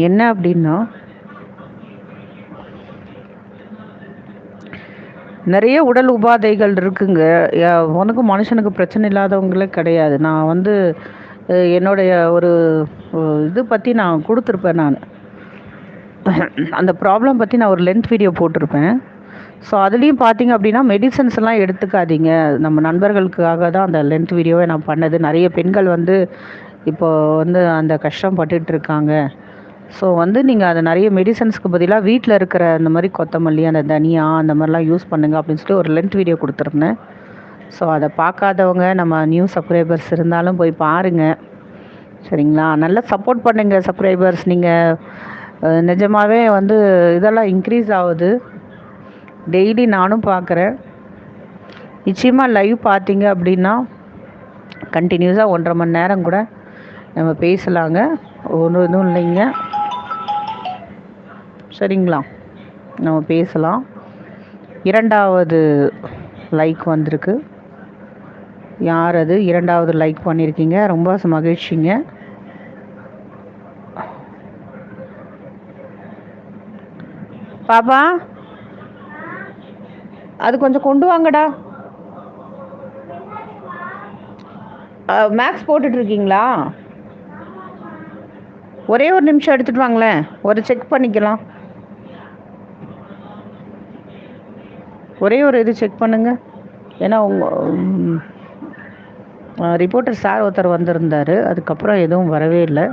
என்ன அப்படின்னா, நிறைய உடல் உபாதைகள் இருக்குங்க. உனக்கும் மனுஷனுக்கு பிரச்சனை இல்லாதவங்களே கிடையாது. நான் வந்து என்னுடைய ஒரு இது பற்றி நான் கொடுத்துருப்பேன் நான். அந்த ப்ராப்ளம் பற்றி நான் ஒரு லென்த் வீடியோ போட்டிருப்பேன். ஸோ அதுலேயும் பார்த்தீங்க அப்படின்னா, மெடிசன்ஸ்லாம் எடுத்துக்காதீங்க. நம்ம நண்பர்களுக்காக தான் அந்த லென்த் வீடியோவே நான் பண்ணது. நிறைய பெண்கள் வந்து இப்போ வந்து அந்த கஷ்டம் பட்டுட்ருக்காங்க. ஸோ வந்து நீங்கள் அதை நிறைய மெடிசன்ஸ்க்கு பதிலாக வீட்டில் இருக்கிற அந்த மாதிரி கொத்தமல்லி, அந்த தனியா அந்த மாதிரிலாம் யூஸ் பண்ணுங்க அப்படின்னு சொல்லி ஒரு லென்த் வீடியோ கொடுத்துருந்தேன். ஸோ அதை பார்க்காதவங்க நம்ம நியூ சப்ஸ்கிரைபர்ஸ் இருந்தாலும் போய் பாருங்கள். சரிங்களா? நல்லா சப்போர்ட் பண்ணுங்க சப்ஸ்கிரைபர்ஸ். நீங்கள் நிஜமாகவே வந்து இதெல்லாம் இன்க்ரீஸ் ஆகுது. டெய்லி நானும் பார்க்குறேன். நிச்சயமாக லைவ் பார்த்தீங்க அப்படின்னா கண்டினியூஸாக 1.5 மணி நேரம் கூட நம்ம பேசலாங்க. ஒன்றும் இதுவும் இல்லைங்க. சரிங்களா? நம்ம பேசலாம். 2வது லைக் வந்திருக்கு. யார் அது? 2வது லைக் பண்ணியிருக்கீங்க. ரொம்ப மகிழ்ச்சிங்க. பாப்பா, அது கொஞ்சம் கொண்டு வாங்கடா. மேக்ஸ் போட்டுட்ருக்கீங்களா? ஒரே ஒரு நிமிஷம் எடுத்துகிட்டு வாங்களேன், ஒரு செக் பண்ணிக்கலாம். ஒரே ஒரு இது செக் பண்ணுங்க. ஏன்னா உங்கள் ரிப்போர்ட்டர் சார் ஒருத்தர் வந்திருந்தார். அதுக்கப்புறம் எதுவும் வரவே இல்லை.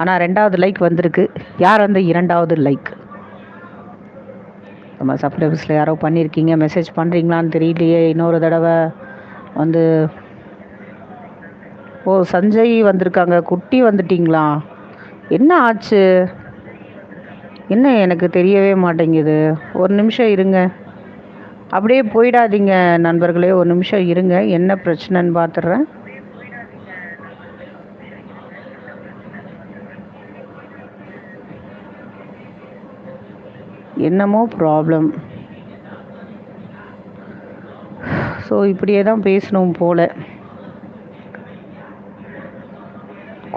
ஆனால் 2வது லைக் வந்திருக்கு. யார் அந்த 2வது லைக்? நம்ம சப்ஸ்கிரைபர்ஸில் யாரோ பண்ணியிருக்கீங்க. மெசேஜ் பண்ணுறீங்களான்னு தெரியலையே. இன்னொரு தடவை வந்து சஞ்சய் வந்திருக்காங்க. குட்டி வந்துட்டிங்களா? என்ன ஆச்சு? என்ன எனக்கு தெரியவே மாட்டேங்குது. ஒரு நிமிஷம் இருங்க. அப்படியே போயிடாதீங்க நண்பர்களே. ஒரு நிமிஷம் இருங்க. என்ன பிரச்சனைன்னு பார்த்துட்றேன். என்னமோ ப்ராப்ளம். ஸோ இப்படியே தான் பேசணும் போல்.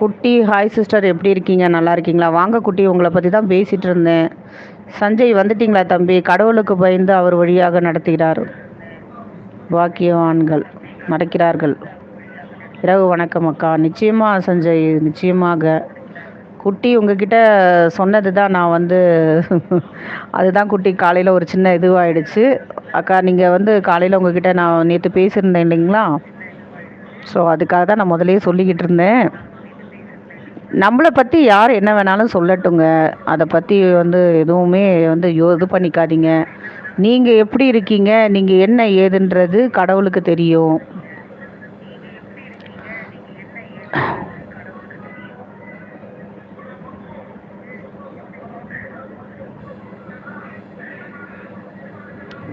குட்டி, ஹாய் சிஸ்டர், எப்படி இருக்கீங்க? நல்லா இருக்கீங்களா? வாங்க குட்டி, உங்களை பற்றி தான் பேசிகிட்டு இருந்தேன். சஞ்சய் வந்துட்டிங்களா தம்பி? கடவுளுக்கு பயந்து அவர் வழியாக நடத்துகிறார். வாக்கியவான்கள் நடக்கிறார்கள். இரவு வணக்கம் அக்கா. நிச்சயமாக சஞ்சய், நிச்சயமாக. குட்டி உங்ககிட்ட சொன்னது தான் நான் வந்து அதுதான் குட்டி, காலையில் ஒரு சின்ன இதுவாகிடுச்சு. அக்கா நீங்கள் வந்து காலையில் உங்ககிட்ட நான் நேற்று பேசியிருந்தேன் இல்லைங்களா? ஸோ அதுக்காக தான் நான் முதலே சொல்லிக்கிட்டு இருந்தேன். நம்மளை பற்றி யார் என்ன வேணாலும் சொல்லட்டுங்க. அதை பற்றி வந்து எதுவுமே வந்து இது பண்ணிக்காதீங்க. நீங்கள் எப்படி இருக்கீங்க, நீங்கள் என்ன ஏதுன்றது கடவுளுக்கு தெரியும்.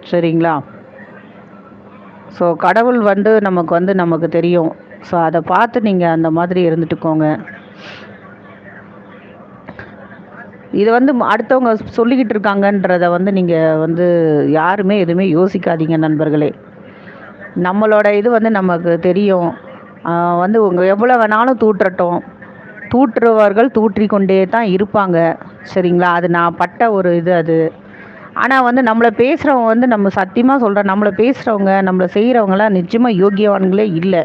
சரிங்களா? ஸோ கடவுள் வந்து நமக்கு தெரியும். ஸோ அதை பார்த்து நீங்கள் அந்த மாதிரி இருந்துட்டுக்கோங்க. இதை வந்து அடுத்தவங்க சொல்லிக்கிட்டு இருக்காங்கன்றத வந்து நீங்கள் வந்து யாருமே எதுவுமே யோசிக்காதீங்க நண்பர்களே. நம்மளோட இது வந்து நமக்கு தெரியும். வந்து உங்கள் எவ்வளோ வேணாலும் தூற்றட்டும், தூற்றுவர்கள் தூற்றிக்கொண்டே தான் இருப்பாங்க. சரிங்களா? அது நான் பட்ட ஒரு இது அது. ஆனால் வந்து நம்மளை பேசுகிறவங்க வந்து நம்ம சத்தியமாக சொல்கிறேன், நம்மளை பேசுகிறவங்க நம்மளை செய்கிறவங்களாம் நிச்சயமாக யோக்கியவான்களே இல்லை.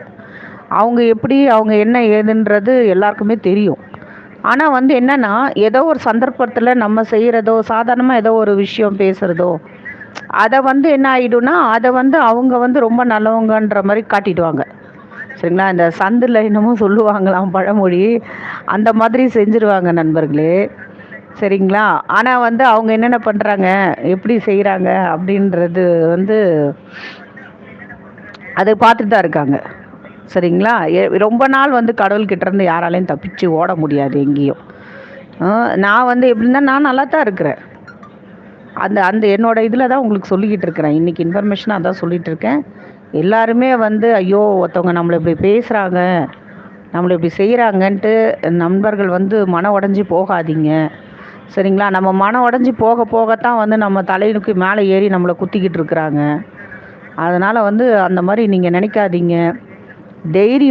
அவங்க என்ன ஏதுன்றது எல்லாருக்குமே தெரியும். ஆனால் வந்து என்னென்னா, ஏதோ ஒரு சந்தர்ப்பத்தில் நம்ம செய்கிறதோ, சாதாரணமாக ஏதோ ஒரு விஷயம் பேசுகிறதோ, அதை வந்து என்ன ஆகிடும்னா, அதை வந்து அவங்க வந்து ரொம்ப நல்லவங்கன்ற மாதிரி காட்டிடுவாங்க. சரிங்களா? இந்த சந்தில் என்னமோ சொல்லுவாங்களாம் பழமொழி, அந்த மாதிரி செஞ்சுருவாங்க நண்பர்களே. சரிங்களா? ஆனால் வந்து அவங்க என்னென்ன பண்ணுறாங்க, எப்படி செய்கிறாங்க அப்படின்றது வந்து அதை பார்த்துட்டு தான் இருக்காங்க. சரிங்களா? ரொம்ப நாள் வந்து கடவுள்கிட்டேருந்து யாராலையும் தப்பிச்சு ஓட முடியாது எங்கேயும். நான் வந்து எப்படின்னா, நான் நல்லா தான் இருக்கிறேன். அந்த அந்த என்னோடய இதில் தான் உங்களுக்கு சொல்லிக்கிட்டு இருக்கிறேன். இன்றைக்கி இன்ஃபர்மேஷனாக அதான் சொல்லிகிட்டு இருக்கேன். எல்லாருமே வந்து ஐயோ ஒருத்தவங்க நம்மளை இப்படி பேசுகிறாங்க, நம்மளை இப்படி செய்கிறாங்கன்ட்டு நண்பர்கள் வந்து மன உடஞ்சி போகாதீங்க. சரிங்களா? நம்ம மனம் உடஞ்சி போக போகத்தான் வந்து நம்ம தலைக்கு மேலே ஏறி நம்மளை குத்திக்கிட்டு இருக்கிறாங்க. அதனால் வந்து அந்த மாதிரி நீங்கள் நினைக்காதீங்க. தைரியம்